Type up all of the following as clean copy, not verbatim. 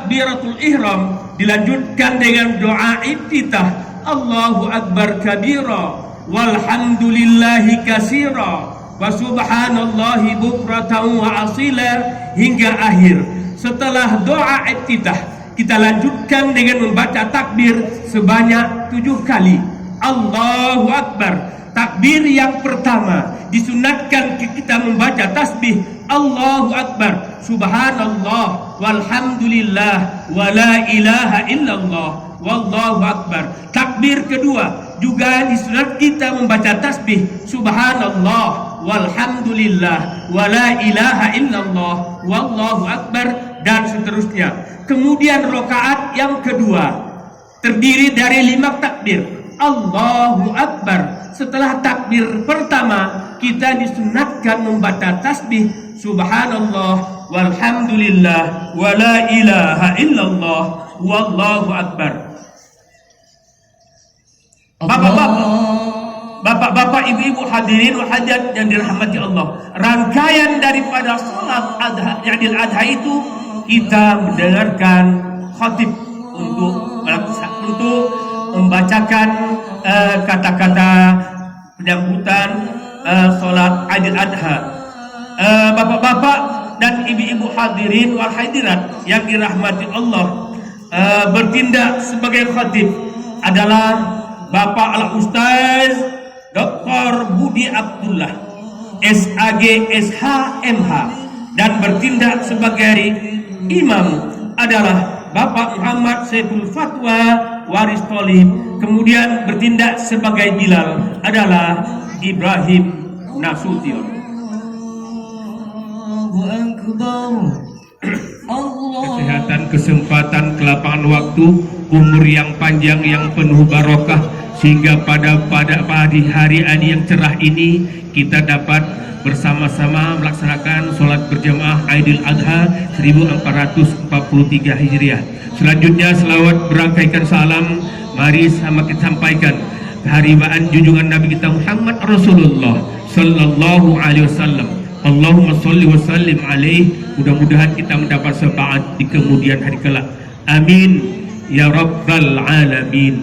takbiratul ihram dilanjutkan dengan doa iftitah, Allahu akbar kabira walhamdulillahi katsira wa subhanallahi bukratan wa asila hingga akhir. Setelah doa iftitah kita lanjutkan dengan membaca takbir sebanyak 7 kali. Allahu akbar. Takbir yang pertama disunatkan kita membaca tasbih Allahu akbar, subhanallah walhamdulillah wa la ilaha illallah wallahu akbar. Takbir kedua juga disunat kita membaca tasbih subhanallah walhamdulillah wa la ilaha illallah wallahu akbar dan seterusnya. Kemudian rakaat yang kedua terdiri dari 5 takbir Allahu akbar. Setelah takbir pertama kita disunatkan membaca tasbih subhanallah walhamdulillah wa la ilaha illallah wallahu akbar. Bapak-bapak, ibu-ibu hadirin wal hadirat yang dirahmati Allah, rangkaian daripada salat Adha itu kita mendengarkan khatib untuk membacakan kata-kata penyambutan salat Idul Adha. Bapak-bapak dan ibu-ibu hadirin wal hadirat yang dirahmati Allah, bertindak sebagai khatib adalah Bapak Al-Ustaz Dr. Budi Abdullah SAG SH MH, dan bertindak sebagai imam adalah Bapak Muhammad Saiful Fatwa Waris Tholib. Kemudian bertindak sebagai Bilal adalah Ibrahim Nasution. Kesehatan, kesempatan, kelapangan waktu, umur yang panjang yang penuh barokah, sehingga pada hari yang cerah ini kita dapat bersama-sama melaksanakan sholat berjamaah Idul Adha 1443 Hijriah. Selanjutnya selawat berangkaikan salam mari sama kita sampaikan keharibaan junjungan Nabi kita Muhammad Rasulullah Sallallahu Alaihi Wasallam. Allahumma sholli wa sallim alaih. Mudah-mudahan kita mendapat syafaat di kemudian hari kelak. Amin ya rabbal alamin.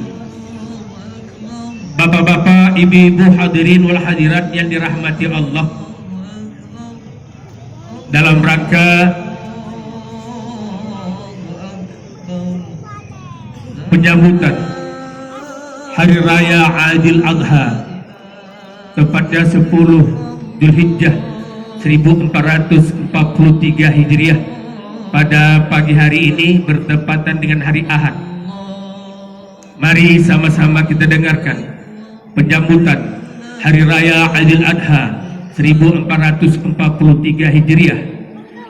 Bapak-bapak, ibu-ibu hadirin wal hadirat yang dirahmati Allah, dalam rangka penyambutan Hari Raya Idul Adha tepatnya 10 Dzulhijjah 1443 Hijriah, pada pagi hari ini bertepatan dengan hari Ahad. Mari sama-sama kita dengarkan penyambutan Hari Raya Idul Adha 1443 Hijriah.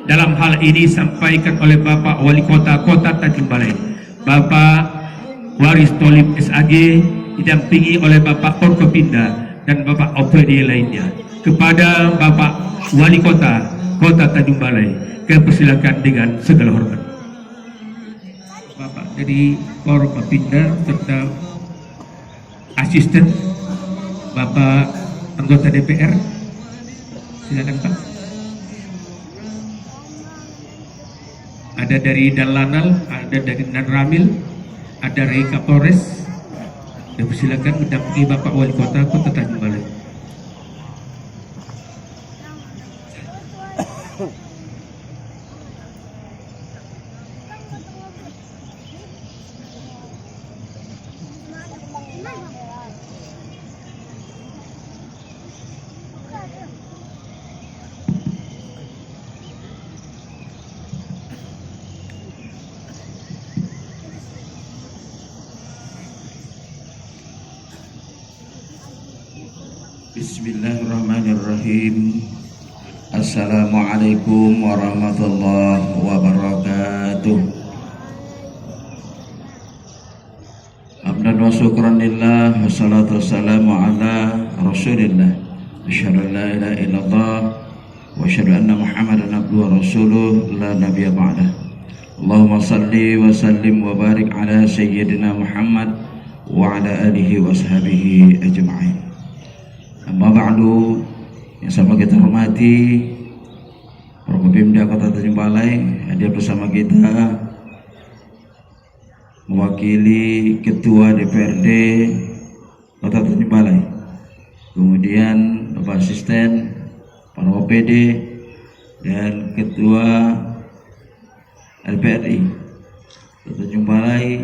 Dalam hal ini disampaikan oleh Bapak Wali Kota Tanjung Balai, Bapak Waris Tholib SAG, didampingi oleh Bapak Forkopimda dan Bapak OPD lainnya. Kepada Bapak Wali Kota Tanjung Balai, kami persilakan dengan segala hormat. Bapak dari Forkopimda serta asisten Bapak anggota DPR, silakan Pak. Ada dari Danlanal, ada dari Nanramil, ada dari Kapolres. Dan silakan mendampingi Bapak Wali Kota Tanjung Balai. Bismillahirrahmanirrahim. Assalamualaikum warahmatullahi wabarakatuh. Hamdan wa syukran lillah, wassalatu wassalamu ala rasulillah, asyhadu an la ilaha illallah wa asyhadu anna muhammadan abduhu wa rasuluh, la nabiyya ba'dah. Allahumma salli wa sallim wa barik ala sayyidina Muhammad wa ala alihi wa sahbihi ajma'in. Amma ba'du, yang sama kita hormati Forkopimda Kota Tanjung Balai, hadir bersama kita mewakili Ketua DPRD Kota Tanjung Balai, kemudian Bapak Asisten, para OPD, dan Ketua LPRI Kota Tanjung Balai,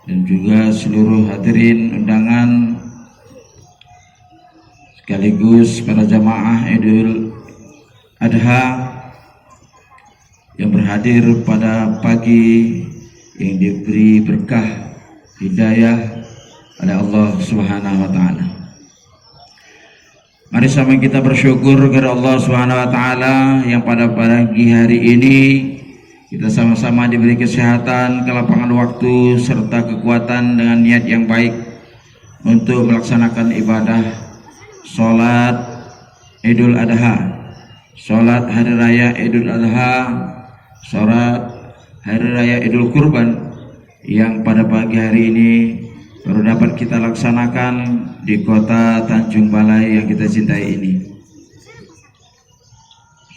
dan juga seluruh hadirin undangan sekaligus para jamaah Idul Adha yang berhadir pada pagi yang diberi berkah hidayah oleh Allah Subhanahu wa taala. Mari sama kita bersyukur kepada Allah Subhanahu wa taala yang pada pagi hari ini kita sama-sama diberi kesehatan, kelapangan waktu serta kekuatan dengan niat yang baik untuk melaksanakan ibadah salat Idul Adha, salat hari raya Idul Adha, salat hari raya Idul Kurban yang pada pagi hari ini baru dapat kita laksanakan di Kota Tanjung Balai yang kita cintai ini.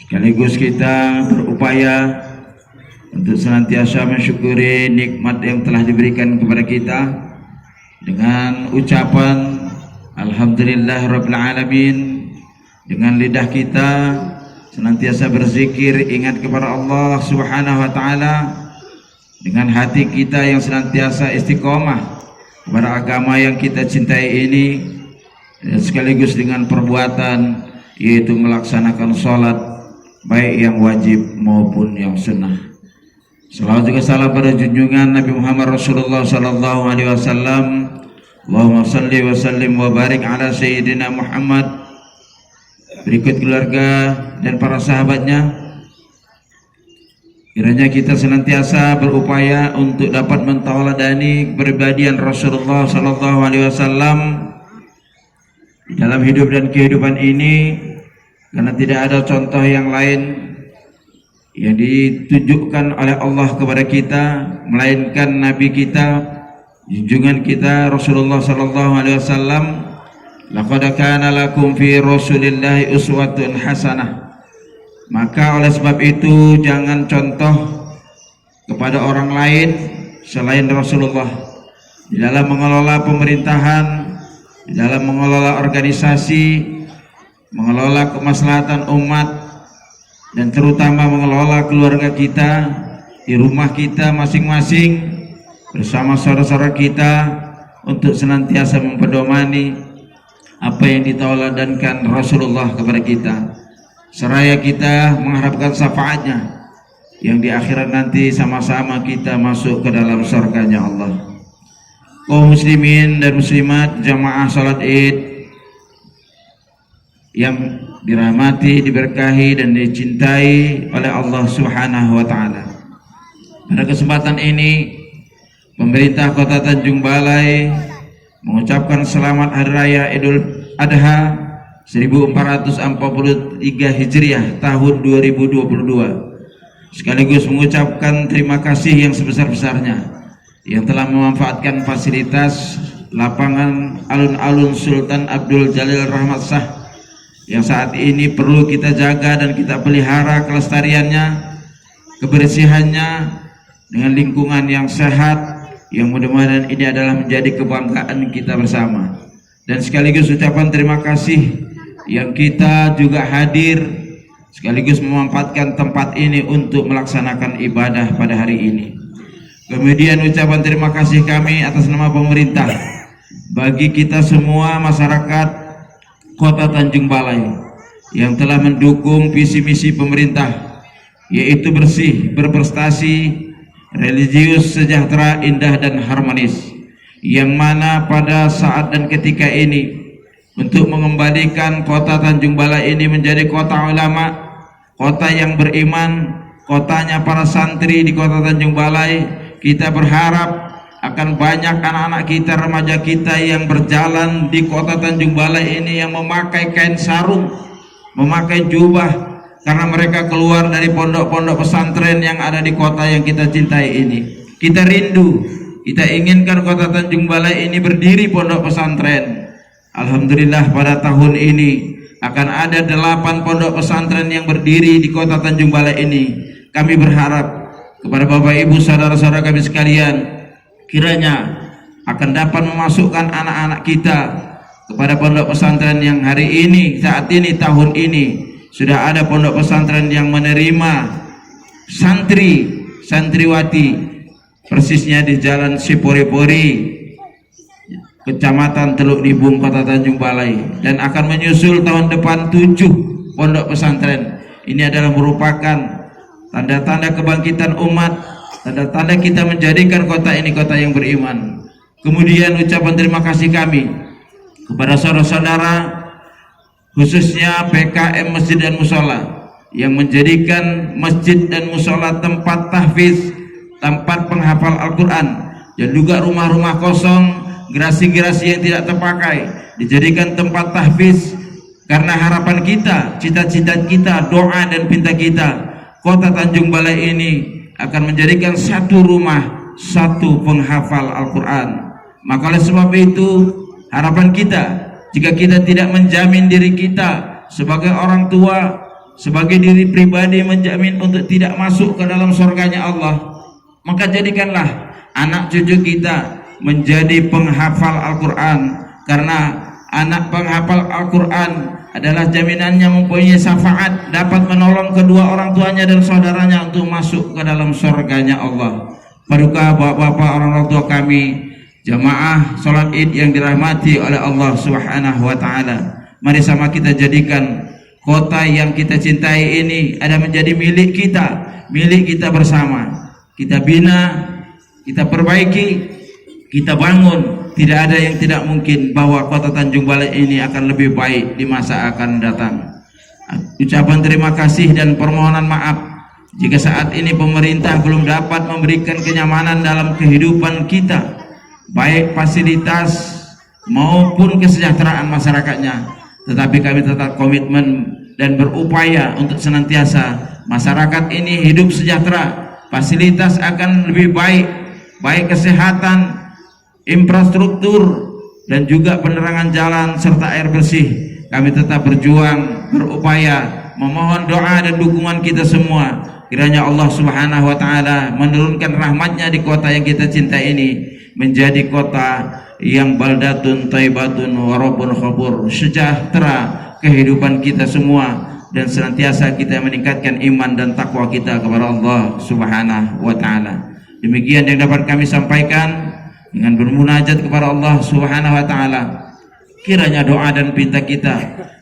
Sekaligus kita berupaya untuk senantiasa mensyukuri nikmat yang telah diberikan kepada kita dengan ucapan Alhamdulillah Rabbil Alamin, dengan lidah kita senantiasa berzikir, ingat kepada Allah Subhanahu wa taala, dengan hati kita yang senantiasa istiqomah kepada agama yang kita cintai ini, dan sekaligus dengan perbuatan yaitu melaksanakan sholat baik yang wajib maupun yang sunnah. Salawat juga salam pada junjungan Nabi Muhammad Rasulullah sallallahu alaihi wasallam. Allahumma salli wa sallim wa barik ala sayyidina Muhammad, berikut keluarga dan para sahabatnya. Kiranya kita senantiasa berupaya untuk dapat mentauladani kepribadian Rasulullah sallallahu alaihi wasallam dalam hidup dan kehidupan ini, karena tidak ada contoh yang lain yang ditunjukkan oleh Allah kepada kita melainkan Nabi kita, junjungan kita Rasulullah sallallahu alaihi wasallam. Laqad kana lakum fi Rasulillahi uswatun hasanah. Maka oleh sebab itu jangan contoh kepada orang lain selain Rasulullah di dalam mengelola pemerintahan, di dalam mengelola organisasi, mengelola kemaslahatan umat, dan terutama mengelola keluarga kita di rumah kita masing-masing bersama saudara-saudara kita untuk senantiasa mempedomani apa yang ditauladankan Rasulullah kepada kita, seraya kita mengharapkan syafaatnya yang di akhirat nanti sama-sama kita masuk ke dalam surganya Allah. Kaum muslimin dan muslimat jamaah salat Id yang dirahmati, diberkahi dan dicintai oleh Allah Subhanahu wa taala. Pada kesempatan ini pemerintah Kota Tanjung Balai mengucapkan selamat Hari Raya Idul Adha 1443 Hijriah tahun 2022, sekaligus mengucapkan terima kasih yang sebesar-besarnya yang telah memanfaatkan fasilitas lapangan alun-alun Sultan Abdul Jalil Rahmat Shah yang saat ini perlu kita jaga dan kita pelihara kelestariannya, kebersihannya dengan lingkungan yang sehat, yang mudah-mudahan ini adalah menjadi kebanggaan kita bersama. Dan sekaligus ucapan terima kasih yang kita juga hadir sekaligus memanfaatkan tempat ini untuk melaksanakan ibadah pada hari ini. Kemudian ucapan terima kasih kami atas nama pemerintah bagi kita semua masyarakat Kota Tanjung Balai yang telah mendukung visi misi pemerintah, yaitu bersih, berprestasi, religius, sejahtera, indah dan harmonis, yang mana pada saat dan ketika ini untuk mengembalikan Kota Tanjung Balai ini menjadi kota ulama, kota yang beriman, kotanya para santri di Kota Tanjung Balai. Kita berharap akan banyak anak-anak kita, remaja kita yang berjalan di Kota Tanjung Balai ini yang memakai kain sarung, memakai jubah, karena mereka keluar dari pondok-pondok pesantren yang ada di kota yang kita cintai ini. Kita rindu, kita inginkan Kota Tanjung Balai ini berdiri pondok pesantren. Alhamdulillah pada tahun ini akan ada 8 pondok pesantren yang berdiri di Kota Tanjung Balai ini. Kami berharap kepada Bapak Ibu saudara-saudara kami sekalian kiranya akan dapat memasukkan anak-anak kita kepada pondok pesantren yang hari ini, saat ini, tahun ini sudah ada pondok pesantren yang menerima santriwati persisnya di Jalan Sipori-Pori, Kecamatan Teluk Nibung, Kota Tanjung Balai, dan akan menyusul tahun depan 7 pondok pesantren. Ini adalah merupakan tanda-tanda kebangkitan umat, tanda-tanda kita menjadikan kota ini kota yang beriman. Kemudian ucapan terima kasih kami kepada saudara-saudara, khususnya PKM Masjid dan Musola, yang menjadikan masjid dan musola tempat tahfiz, tempat penghafal Al-Quran, dan juga rumah-rumah kosong, gerasi-gerasi yang tidak terpakai dijadikan tempat tahfiz, karena harapan kita, cita-cita kita, doa dan pinta kita, kota Tanjung Balai ini akan menjadikan satu rumah, satu penghafal Al-Quran. Maka oleh sebab itu, harapan kita, jika kita tidak menjamin diri kita sebagai orang tua, sebagai diri pribadi menjamin untuk tidak masuk ke dalam surganya Allah, maka jadikanlah anak cucu kita menjadi penghafal Al-Quran, karena anak penghafal Al-Quran adalah jaminannya mempunyai syafaat, dapat menolong kedua orang tuanya dan saudaranya untuk masuk ke dalam surganya Allah. Paduka bapak-bapak, orang tua kami, jamaah salat Id yang dirahmati oleh Allah Subhanahu wa taala, mari sama kita jadikan kota yang kita cintai ini ada menjadi milik kita bersama. Kita bina, kita perbaiki, kita bangun. Tidak ada yang tidak mungkin bahwa kota Tanjung Balai ini akan lebih baik di masa akan datang. Ucapan terima kasih dan permohonan maaf jika saat ini pemerintah belum dapat memberikan kenyamanan dalam kehidupan kita, baik fasilitas maupun kesejahteraan masyarakatnya. Tetapi kami tetap komitmen dan berupaya untuk senantiasa masyarakat ini hidup sejahtera, fasilitas akan lebih baik, baik kesehatan, infrastruktur, dan juga penerangan jalan serta air bersih. Kami tetap berjuang, berupaya, memohon doa dan dukungan kita semua, kiranya Allah Subhanahu wa taala menurunkan rahmatnya di kota yang kita cintai ini menjadi kota yang baldatun thayyibatun wa rabbun ghafur, sejahtera kehidupan kita semua, dan senantiasa kita meningkatkan iman dan takwa kita kepada Allah Subhanahu wa taala. Demikian yang dapat kami sampaikan dengan bermunajat kepada Allah Subhanahu wa taala. Kiranya doa dan pinta kita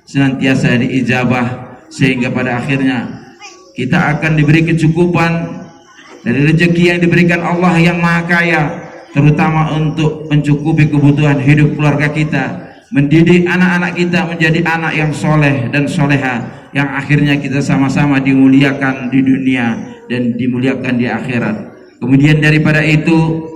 senantiasa diijabah, sehingga pada akhirnya kita akan diberi kecukupan dari rezeki yang diberikan Allah yang Maha Kaya, terutama untuk mencukupi kebutuhan hidup keluarga kita, mendidik anak-anak kita menjadi anak yang soleh dan soleha, yang akhirnya kita sama-sama dimuliakan di dunia dan dimuliakan di akhirat. Kemudian daripada itu,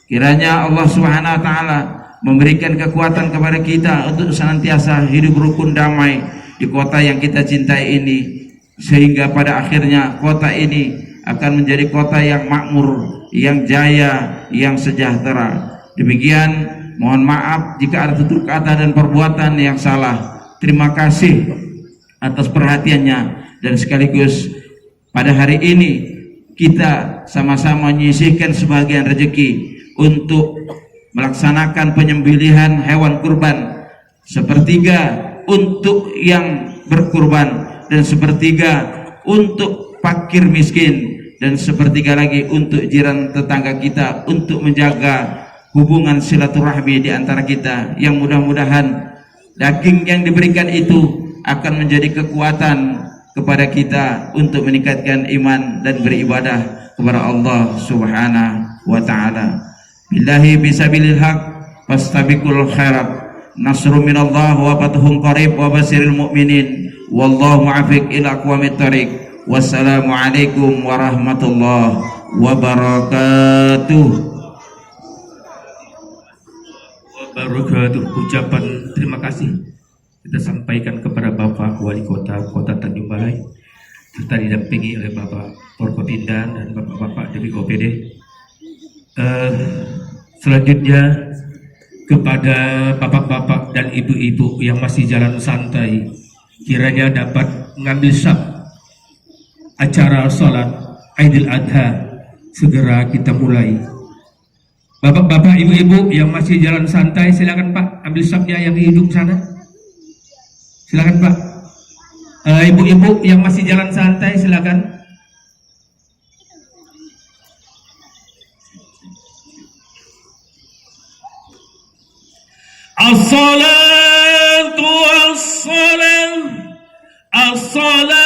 kiranya Allah Subhanahu wa taala memberikan kekuatan kepada kita untuk senantiasa hidup rukun damai di kota yang kita cintai ini, sehingga pada akhirnya kota ini akan menjadi kota yang makmur, yang jaya, yang sejahtera. Demikian, mohon maaf jika ada tutur kata dan perbuatan yang salah. Terima kasih atas perhatiannya, dan sekaligus pada hari ini kita sama-sama menyisihkan sebagian rezeki untuk melaksanakan penyembelihan hewan kurban, sepertiga untuk yang berkurban dan sepertiga untuk fakir miskin, dan sepertiga lagi untuk jiran tetangga kita, untuk menjaga hubungan silaturahmi di antara kita, yang mudah-mudahan daging yang diberikan itu akan menjadi kekuatan kepada kita untuk meningkatkan iman dan beribadah kepada Allah Subhanahu wa taala. Billahi bisabilil haq fastabiqul khairat, nasrun minallah wa fathun qarib wa basiril mu'minin, wallahu muwaffiq ila aqwamit thariq. Wassalamualaikum warahmatullahi wabarakatuh. Ucapan terima kasih kita sampaikan kepada Bapak Wali Kota Tanjung Balai, serta didampingi oleh Bapak Forkopimda dan Bapak-Bapak dari OPD. Selanjutnya kepada bapak-bapak dan ibu-ibu yang masih jalan santai, kiranya dapat mengambil saf acara sholat Idul Adha segera kita mulai. Bapak-bapak, ibu-ibu yang masih jalan santai, silakan Pak, ambil sapnya yang di hidung sana. Silakan Pak. Ibu-ibu yang masih jalan santai, silakan. As-salatu was-salam, as-salam.